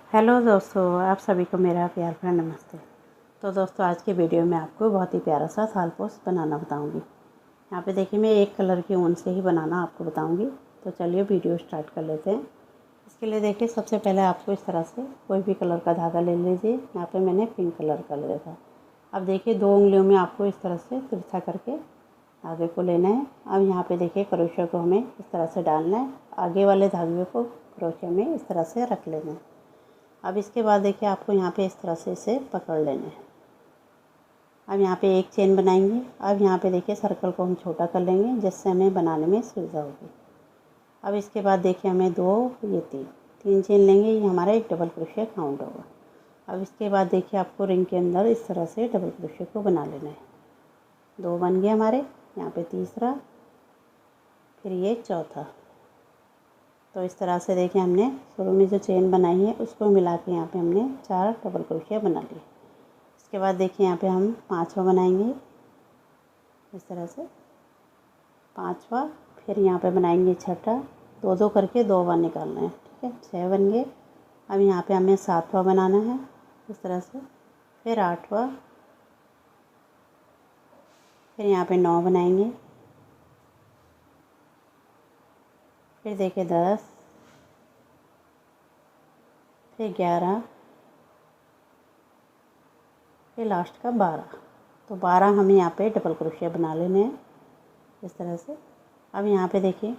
Hello दोस्तों, आप सभी को मेरा प्यार भरा नमस्ते। तो दोस्तों, आज की वीडियो में आपको बहुत ही प्यारा सा थाल पोस्ट बनाना बताऊंगी। यहाँ पे देखिए, मैं एक कलर की ऊन से ही बनाना आपको बताऊंगी। तो चलिए वीडियो स्टार्ट कर लेते हैं। इसके लिए देखिए, सबसे पहले आपको इस तरह से कोई भी कलर का धागा ले लीजिए। यहाँ पर मैंने पिंक कलर का लिया था। अब देखिए, 2 उंगलियों में आपको इस तरह से तिरछा करके धागे को लेना है। अब यहाँ पे देखिए, क्रोशिया को हमें इस तरह से डालना है। आगे वाले धागे को क्रोशिया में इस तरह से रख लेना है। अब इसके बाद देखिए, आपको यहाँ पे इस तरह से इसे पकड़ लेना है। अब यहाँ पे एक चेन बनाएंगे। अब यहाँ पे देखिए, सर्कल को हम छोटा कर लेंगे जिससे हमें बनाने में सुविधा होगी। अब इसके बाद देखिए, हमें 2 ये 3 चेन लेंगे। ये हमारा एक डबल क्रोशिया काउंट होगा। अब इसके बाद देखिए, आपको रिंग के अंदर इस तरह से डबल क्रोशिया को बना लेना है। 2 बन गए हमारे। यहाँ पे तीसरा, फिर ये चौथा। तो इस तरह से देखिए, हमने शुरू में जो चेन बनाई है उसको मिला के यहाँ पे हमने 4 डबल क्रोशिया बना लिए। इसके बाद देखिए, यहाँ पे हम 5वां बनाएंगे इस तरह से, 5वां। फिर यहाँ पे बनाएंगे छठा। 2-2 करके 2 बार निकालना है, ठीक है। 6 बन गए। अब यहाँ पे हमें 7वां बनाना है इस तरह से, फिर 8वां, फिर यहाँ पे 9 बनाएंगे, फिर देखिए 10, फिर 11, फिर लास्ट का 12। तो 12 हमें यहाँ पे डबल क्रोशिया बना लेने हैं इस तरह से। अब यहाँ पे देखिए,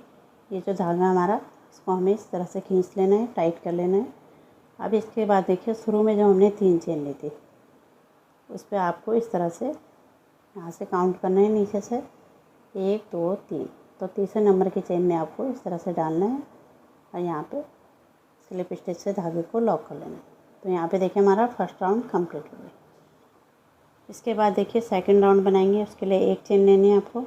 ये जो धागा हमारा, इसको हमें इस तरह से खींच लेना है, टाइट कर लेना है। अब इसके बाद देखिए, शुरू में जो हमने 3 चेन ली थी उस पर आपको इस तरह से यहाँ से काउंट करना है नीचे से, 1 2 3। तो तीसरे नंबर की चेन में आपको इस तरह से डालना है और यहाँ पे स्लिप स्टिच से धागे को लॉक कर लेना है। तो यहाँ पे देखिए, हमारा फर्स्ट राउंड कंप्लीट हो गया। इसके बाद देखिए, सेकंड राउंड बनाएंगे। उसके लिए एक चेन लेनी है आपको।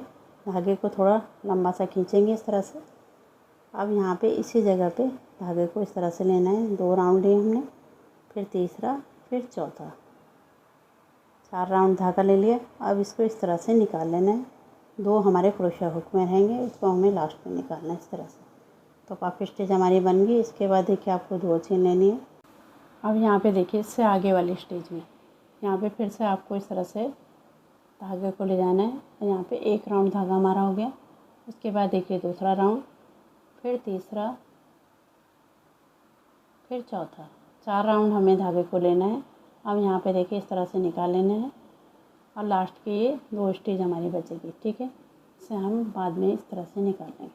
धागे को थोड़ा लंबा सा खींचेंगे इस तरह से। अब यहाँ पे इसी जगह पे धागे को इस तरह से लेना है। 2 राउंड लिए हमने, फिर तीसरा, फिर चौथा। 4 राउंड धागा ले लिया। अब इसको इस तरह से निकाल लेना है। 2 हमारे क्रोशिया हुक में रहेंगे, इसको हमें लास्ट में निकालना है इस तरह से। तो पफ स्टिच हमारी बन गई। इसके बाद देखिए, आपको 2 चेन लेनी है। अब यहाँ पे देखिए, इससे आगे वाली स्टेज में यहाँ पे फिर से आपको इस तरह से धागे को ले जाना है। यहाँ पे 1 राउंड धागा हमारा हो गया। उसके बाद देखिए, दूसरा राउंड, फिर तीसरा, फिर चौथा। 4 राउंड हमें धागे को लेना है। अब यहाँ पे देखिए, इस तरह से निकाल लेना है और लास्ट की ये 2 स्टेज हमारी बचेगी, ठीक है। इसे हम बाद में इस तरह से निकाल लेंगे।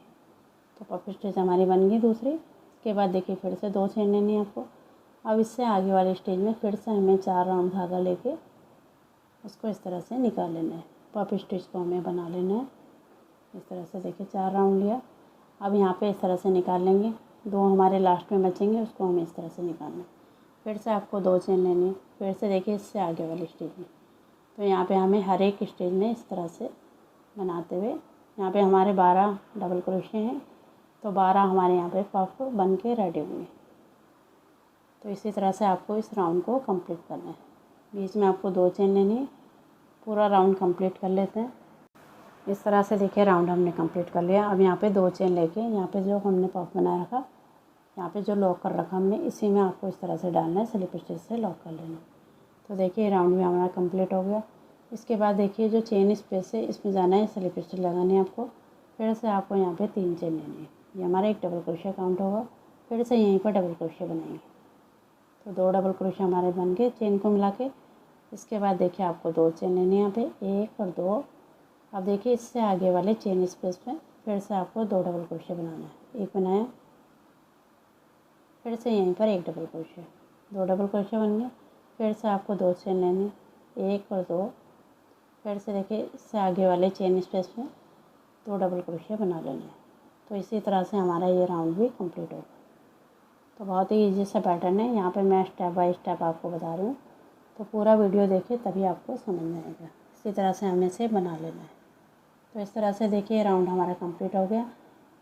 तो पफ स्टिच हमारी बन गई दूसरी। इसके बाद देखिए, फिर से 2 चेन लेनी है आपको। अब इससे आगे वाले स्टेज में फिर से हमें 4 राउंड धागा लेके उसको इस तरह से निकाल लेना है। पफ स्टिच को हमें बना लेना है इस तरह से। देखिए, 4 राउंड लिया। अब यहाँ पे इस तरह से निकाल लेंगे। 2 हमारे लास्ट में बचेंगे, उसको हमें इस तरह से निकालना है। फिर से आपको 2 चेन लेनी है। फिर से देखिए, इससे आगे वाले स्टेज में। तो यहाँ पे हमें हर एक स्टेज में इस तरह से बनाते हुए, यहाँ पे हमारे 12 डबल क्रोशिया हैं। तो 12 हमारे यहाँ पे पफ बन के रेडी हुए। तो इसी तरह से आपको इस राउंड को कंप्लीट करना है। बीच में आपको 2 चेन लेनी है। पूरा राउंड कंप्लीट कर लेते हैं। इस तरह से देखिए, राउंड हमने कंप्लीट कर लिया। अब यहाँ पे 2 चेन लेके यहाँ पे जो हमने पफ बना रखा, यहाँ पे जो लॉक कर रखा हमने, इसी में आपको इस तरह से डालना है, स्लिप स्टिच से लॉक कर लेना। तो देखिए, राउंड भी हमारा कंप्लीट हो गया। इसके बाद देखिए, जो चेन स्पेस है इसमें जाना है, स्लिप स्टिच लगानी है आपको। फिर से आपको यहाँ पे 3 चेन लेनी है। ये हमारा एक डबल क्रोशिया काउंट होगा। फिर से यहीं पर डबल क्रोशिया बनाएंगे। तो 2 डबल क्रोशिया हमारे बन गए चेन को मिला के। इसके बाद देखिए, आपको 2 चेन लेनी है यहाँ पे, 1 और 2। अब देखिए, इससे आगे वाले चेन स्पेस में फिर से आपको 2 डबल क्रोशिया बनाना है। एक बनाया, फिर से यहीं पर एक डबल क्रोशिया, 2 डबल क्रोशिया बन गए। फिर से आपको 2 चेन लेनी, 1 और 2। फिर से देखिए, इससे आगे वाले चेन स्पेस में 2 डबल क्रोशिया बना लेना है। तो इसी तरह से हमारा ये राउंड भी कंप्लीट होगा। तो बहुत ही ईजी सा पैटर्न है। यहाँ पे मैं स्टेप बाय स्टेप आपको बता रही हूँ। तो पूरा वीडियो देखिए, तभी आपको समझ में आएगा। इसी तरह से हमें इसे बना लेना है। तो इस तरह से देखिए, राउंड हमारा कंप्लीट हो गया।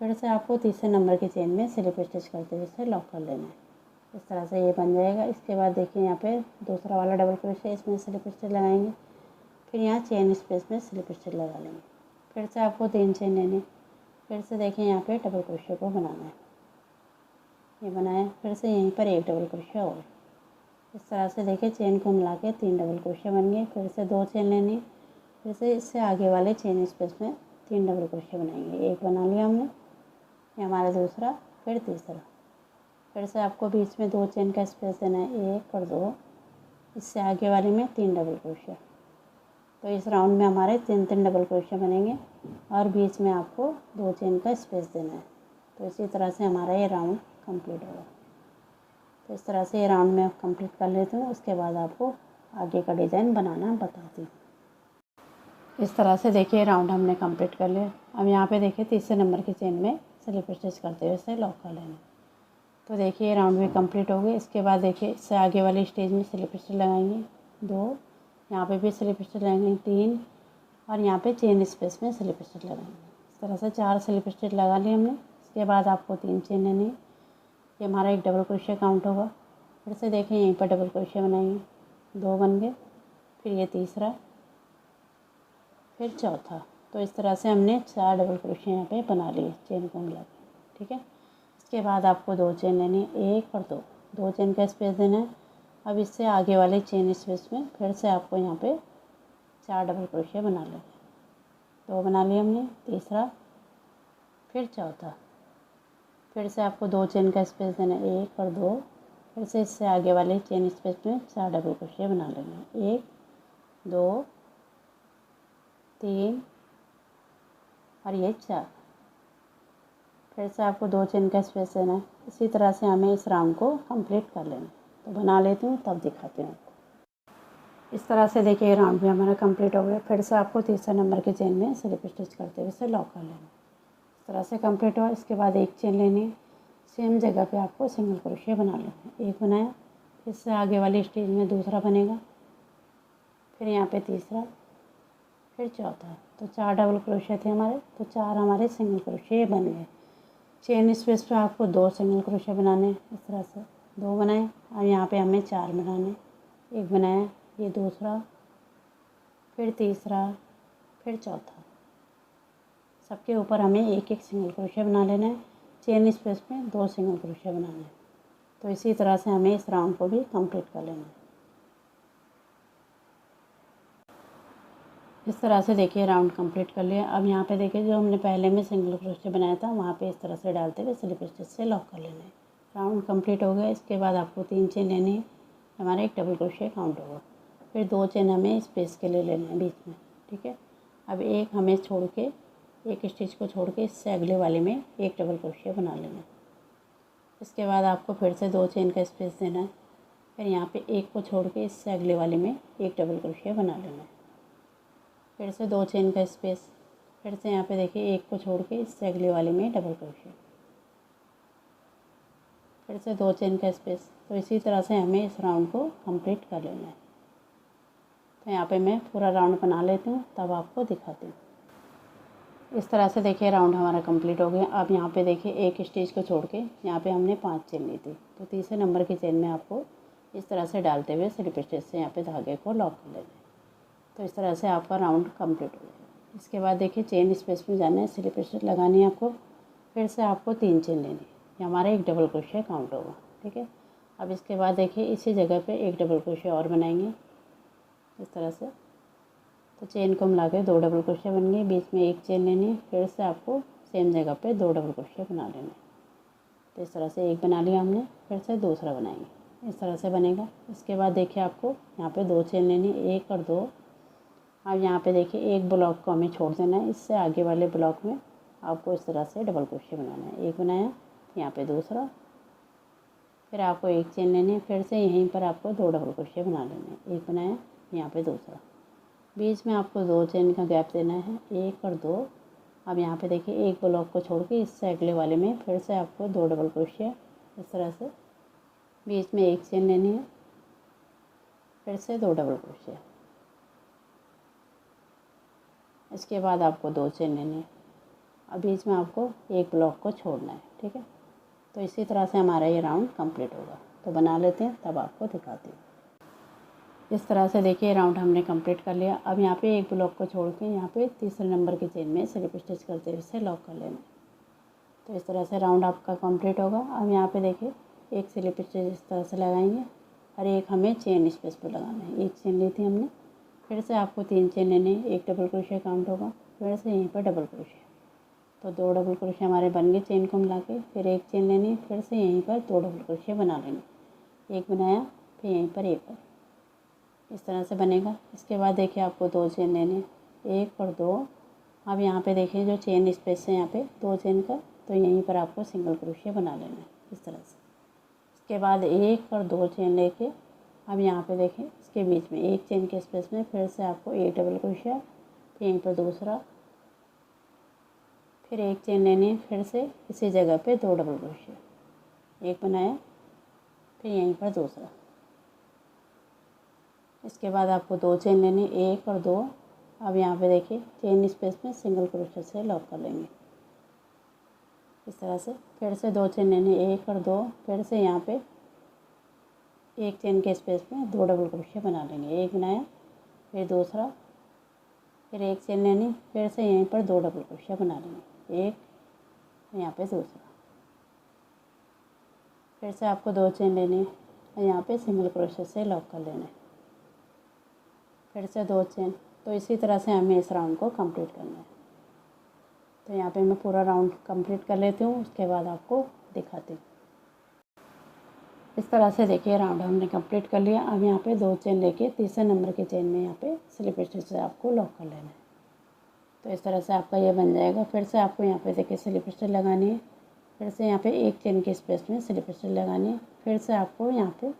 फिर से आपको तीसरे नंबर की चेन में स्लिप स्टिच करते हुए इसे लॉक कर लेना है। इस तरह से ये बन जाएगा। इसके बाद देखिए, यहाँ पे दूसरा वाला डबल क्रोशिया, इसमें स्लिप स्टिच लगाएंगे। फिर यहाँ चेन स्पेस में स्लिप स्टिच लगा लेंगे। फिर से आपको 3 चेन लेने। फिर से देखिए, यहाँ पे डबल क्रोशिया को बनाना है। ये बनाया। फिर से यहीं पर एक डबल क्रोशिया और, इस तरह से देखिए चेन को मिला के 3 डबल क्रोशिया बन गए। फिर से 2 चेन लेनी, फिर से इससे आगे वाले चेन स्पेस में 3 डबल क्रोशिया बनाएंगे। एक बना लिया हमने, ये हमारा दूसरा, फिर तीसरा। फिर से आपको बीच में 2 चेन का स्पेस देना है, 1 और 2। इससे आगे वाले में 3 डबल क्रोशिया। तो इस राउंड में हमारे 3 डबल क्रोशिया बनेंगे और बीच में आपको 2 चेन का स्पेस देना है। तो इसी तरह से हमारा ये राउंड कंप्लीट होगा। तो इस तरह से ये राउंड में कंप्लीट कर लेती हूँ, उसके बाद आपको आगे का डिज़ाइन बनाना बताती हूँ। इस तरह से देखिए राउंड हमने कंप्लीट कर लिया। अब यहाँ पे देखिए तीसरे नंबर की चेन में स्लिप स्टिच करते हुए इसे लॉक कर लेना। तो देखिए राउंड भी कंप्लीट हो गए। इसके बाद देखिए इससे आगे वाली स्टेज में स्लिप स्टिच लगाएंगे 2, यहाँ पे भी स्लिप स्टिच लगाएंगे 3 और यहाँ पे चेन स्पेस में स्लिप स्टिच लगाएंगे। इस तरह से 4 स्लिप स्टिच लगा लिए हमने। इसके बाद आपको 3 चेन लेनी है, ये हमारा एक डबल क्रोशिया काउंट होगा। फिर से देखिए यहीं पर डबल क्रोशिया बनाएंगे, 2 बन गए, फिर ये तीसरा, फिर चौथा। तो इस तरह से हमने 4 डबल क्रोशिया यहाँ पे बना लिए चेन को मिला के, ठीक है। इसके बाद आपको 2 चेन लेनी है, 1 और 2 चेन का स्पेस देना है। अब इससे आगे वाले चेन स्पेस में फिर से आपको यहाँ पे 4 डबल क्रोशिया बना लेंगे। 2 बना लिए हमने, तीसरा, फिर चौथा। फिर से आपको 2 चेन का स्पेस देना है, 1 और 2। फिर से इससे आगे वाले चेन स्पेस में 4 डबल क्रोशिया बना लेंगे, 1 2 3 और ये 4। फिर से आपको 2 चेन का स्पेस देना है। इसी तरह से हमें इस राउंड को कंप्लीट कर लेना। तो बना लेती हूँ तब दिखाती हूँ आपको। इस तरह से देखिए राउंड भी हमारा कंप्लीट हो गया। फिर से आपको तीसरे नंबर की चेन में स्लिप स्टिच करते हुए इसे लॉक कर लेना। इस तरह से कंप्लीट हुआ। इसके बाद एक चेन लेनी है, सेम जगह पे आपको सिंगल क्रोशिया बना लेना है। एक बनाया, इससे आगे वाली स्टेज में दूसरा बनेगा, फिर यहाँ पे तीसरा, फिर चौथा। तो 4 डबल क्रोशिया थे हमारे, तो 4 हमारे सिंगल क्रोशिया बन गए। चेन स्पेस पे आपको 2 सिंगल क्रोशिया बनाने हैं। इस तरह से 2 बनाए और यहाँ पे हमें 4 बनाने। एक बनाया, ये दूसरा, फिर तीसरा, फिर चौथा। सबके ऊपर हमें एक एक सिंगल क्रोशिया बना लेना है। चेन स्पेस में 2 सिंगल क्रोशिया बनाना है। तो इसी तरह से हमें इस राउंड को भी कंप्लीट कर लेना है। इस तरह से देखिए राउंड कंप्लीट कर लिया। अब यहाँ पे देखिए जो हमने पहले में सिंगल क्रोशिया बनाया था वहाँ पे इस तरह से डालते हुए स्लिप स्टिच से लॉक कर लेना है। राउंड कंप्लीट हो गया। इसके बाद आपको 3 चेन लेनी है, हमारा एक डबल क्रोशिया काउंट होगा। फिर 2 चेन हमें स्पेस के लिए लेना है बीच में, ठीक है। अब एक हमें छोड़ के, एक स्टिच को छोड़ के इससे अगले वाले में एक डबल क्रोशिया बना लेना है। इसके बाद आपको फिर से 2 चेन का स्पेस देना है। फिर यहाँ पे एक को छोड़ के इससे अगले वाले में एक डबल क्रोशिया बना लेना है। फिर से 2 चेन का स्पेस, फिर से यहाँ पे देखिए एक को छोड़ के इससे अगले वाले में डबल क्रोशिया, फिर से 2 चेन का स्पेस। तो इसी तरह से हमें इस राउंड को कंप्लीट कर लेना है। तो यहाँ पे मैं पूरा राउंड बना लेती हूँ तब आपको दिखाती हूँ। इस तरह से देखिए राउंड हमारा कंप्लीट हो गया। अब यहाँ पे देखिए एक स्टिच को छोड़ के यहाँ पे हमने 5 चेन ली थी, तो तीसरे नंबर की चेन में आपको इस तरह से डालते हुए स्लिप स्टिच से यहाँ पे धागे को लॉक कर लेना है। तो इस तरह से आपका राउंड कंप्लीट हो गया। इसके बाद देखिए चेन स्पेस में जाना है, स्लिप स्टिच लगानी है आपको। फिर से आपको 3 चेन लेनी है, ये हमारा एक डबल क्रोशिया काउंट होगा, ठीक है। अब इसके बाद देखिए इसी जगह पे एक डबल क्रोशिया और बनाएंगे इस तरह से। तो चेन को मिला के 2 डबल क्रोशिया बन गए, बीच में एक चेन लेनी है। फिर से आपको सेम जगह पे 2 डबल क्रोशिया बना लेना है। तो इस तरह से एक बना लिया हमने, फिर से दूसरा बनाएंगे, इस तरह से बनेगा। इसके बाद देखिए आपको यहाँ पे 2 चेन लेनी है, 1 और 2। अब यहाँ पे देखिए एक ब्लॉक को हमें छोड़ देना है, इससे आगे वाले ब्लॉक में आपको इस तरह से डबल क्रोशिया बनाना है। एक बनाया, यहाँ पे दूसरा, फिर आपको एक चेन लेनी है। फिर से यहीं पर आपको 2 डबल क्रोशिया बना लेने हैं। एक बनाया, यहाँ पे दूसरा, बीच में आपको 2 चेन का गैप देना है, 1 और 2। अब यहाँ पे देखिए एक ब्लॉक को छोड़ के इससे अगले वाले में फिर से आपको 2 डबल क्रोशिया, इस तरह से बीच में एक चेन लेनी है, फिर से 2 डबल क्रोशिया। इसके बाद आपको 2 चेन लेनी है, अब बीच में आपको एक ब्लॉक को छोड़ना है, ठीक है। तो इसी तरह से हमारा ये राउंड कंप्लीट होगा। तो बना लेते हैं तब आपको दिखाती हूँ। इस तरह से देखिए राउंड हमने कंप्लीट कर लिया। अब यहाँ पे एक ब्लॉक को छोड़ के यहाँ पे तीसरे नंबर की चेन में स्लिप स्टिच करते हुए इसे लॉक कर लेना। तो इस तरह से राउंड आपका कंप्लीट होगा। अब यहाँ पे देखिए एक स्लिप स्टिच इस तरह से लगाएंगे और एक हमें चेन स्पेस पे लगाना है। एक चेन ली थी हमने, फिर से आपको 3 चेन लेने, एक डबल क्रोशिया काउंट होगा, फिर से यहीं पर डबल क्रोशिया, तो 2 डबल क्रोशिया हमारे बन गए चेन को मिला के। फिर एक चेन लेनी, फिर से यहीं पर 2 डबल क्रोशिया बना लेंगे। एक बनाया, फिर यहीं पर एक और, इस तरह से बनेगा। इसके बाद देखिए आपको 2 चेन लेने, 1 और 2। अब यहाँ पे देखिए जो चेन स्पेस है यहाँ पे 2 चेन का, तो यहीं पर आपको सिंगल क्रोशिया बना लेना है इस तरह से। इसके बाद 1 और 2 चेन लेके अब यहाँ पे देखें इसके बीच में एक चेन के स्पेस में फिर से आपको एक डबल क्रोशिया, फिर यहीं पर दूसरा, फिर एक चेन लेनी है, फिर से इसी जगह पे 2 डबल क्रोशिया, एक बनाया, फिर यहीं पर दूसरा। इसके बाद आपको 2 चेन लेनी, 1 और 2। अब यहाँ पे देखिए चेन स्पेस में सिंगल क्रोशिया से लॉक कर लेंगे इस तरह से। फिर से 2 चेन लेनी, 1 और 2, फिर से यहाँ पे एक चेन के स्पेस में 2 डबल क्रोशिया बना लेंगे। एक बनाया, फिर दूसरा, फिर एक चेन लेनी, फिर से यहीं पर 2 डबल क्रोशिया बना लेंगे। एक, यहाँ पे दूसरा, फिर से आपको 2 चेन लेनी और यहाँ पे सिंगल क्रोशिया से लॉक कर लेना है। फिर से 2 चेन। तो इसी तरह से हमें इस राउंड को कंप्लीट करना है। तो यहाँ पे मैं पूरा राउंड कंप्लीट कर लेती हूँ, उसके बाद आपको दिखाती हूँ। इस तरह से देखिए राउंड हमने कंप्लीट कर लिया। अब यहाँ पे 2 चेन लेके तीसरे नंबर के चेन में यहाँ पे स्लिप स्टिच से आपको लॉक कर लेना है। तो इस तरह से आपका ये बन जाएगा। फिर से आपको यहाँ पे देखिए स्लिप स्टिच लगानी है, फिर से यहाँ पे एक चेन के स्पेस में स्लिप स्टिच लगानी है, फिर से आपको यहाँ पे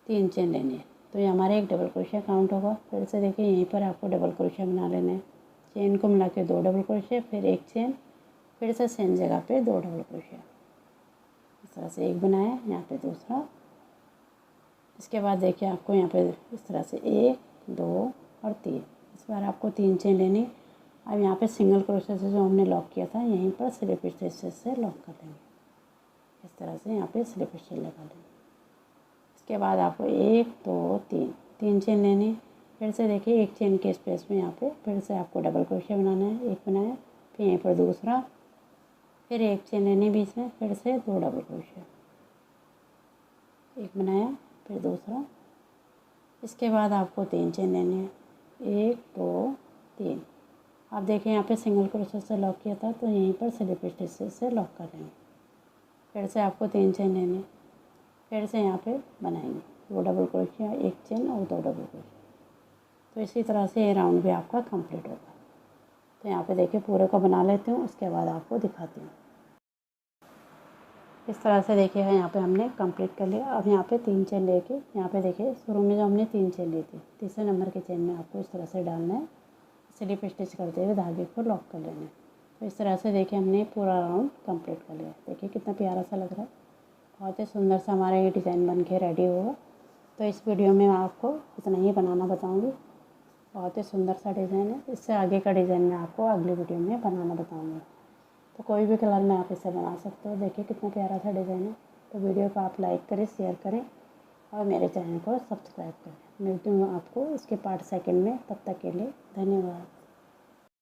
3 चेन लेनी है। तो ये हमारे एक डबल क्रोशिया काउंट होगा। फिर से देखिए यहीं पर आपको डबल क्रोशिया बना लेना है। चेन को मिला के 2 डबल क्रोशिया, फिर एक चेन, फिर से सेम जगह पे 2 डबल क्रोशिया, इस तरह से एक बनाया, यहाँ पे दूसरा। इसके बाद देखिए आपको यहाँ पे इस तरह से 1, 2 और 3, इस बार आपको 3 चेन लेनी। अब यहाँ पे सिंगल क्रोशिया से जो हमने लॉक किया था यहीं पर स्लिप स्टिच से लॉक कर लेंगे इस तरह से। यहाँ पे स्लिप स्टिच लगा लेंगे। इसके बाद आपको 1, 2, 3 चेन लेनी। फिर से देखिए एक चेन के स्पेस में यहाँ पे फिर से आपको डबल क्रोशिया बनाना है। एक बनाया, फिर यहीं पर दूसरा, फिर एक चेन लेनी बीच में, फिर से 2 डबल क्रोशिया, एक बनाया, फिर दूसरा। इसके बाद आपको 3 चेन लेनी है, 1, 2, 3। आप देखें यहाँ पे सिंगल क्रोशिया से लॉक किया था, तो यहीं पर स्लिप स्टिच से लॉक कर लेंगे। फिर से आपको 3 चेन लेने, फिर से यहाँ पे बनाएंगे 2 डबल क्रोशिया, एक चेन और 2 डबल क्रोशिया। तो इसी तरह से ये राउंड भी आपका कंप्लीट होगा। तो यहाँ पे देखिए पूरे को बना लेती हूँ, उसके बाद आपको दिखाती हूँ। इस तरह से देखिए यहाँ पे हमने कंप्लीट कर लिया। अब यहाँ पे 3 चेन लेके यहाँ पे देखिए शुरू में जो हमने 3 चेन ली थी, तीसरे नंबर के चेन में आपको इस तरह से डालना है, स्लिप स्टिच करते हुए धागे को लॉक कर लेना है। तो इस तरह से देखिए हमने पूरा राउंड कंप्लीट कर लिया। देखिए कितना प्यारा सा लग रहा है, बहुत ही सुंदर सा हमारा ये डिज़ाइन बन के रेडी होगा। तो इस वीडियो में मैं आपको इतना ही बनाना बताऊँगी। बहुत ही सुंदर सा डिज़ाइन है। इससे आगे का डिज़ाइन मैं आपको अगली वीडियो में बनाना बताऊँगी। तो कोई भी कलर में आप इसे बना सकते हो। देखिए कितना प्यारा सा डिज़ाइन है। तो वीडियो को आप लाइक करें, शेयर करें और मेरे चैनल को सब्सक्राइब करें। मिलती हूँ आपको इसके पार्ट सेकंड में। तब तक के लिए धन्यवाद।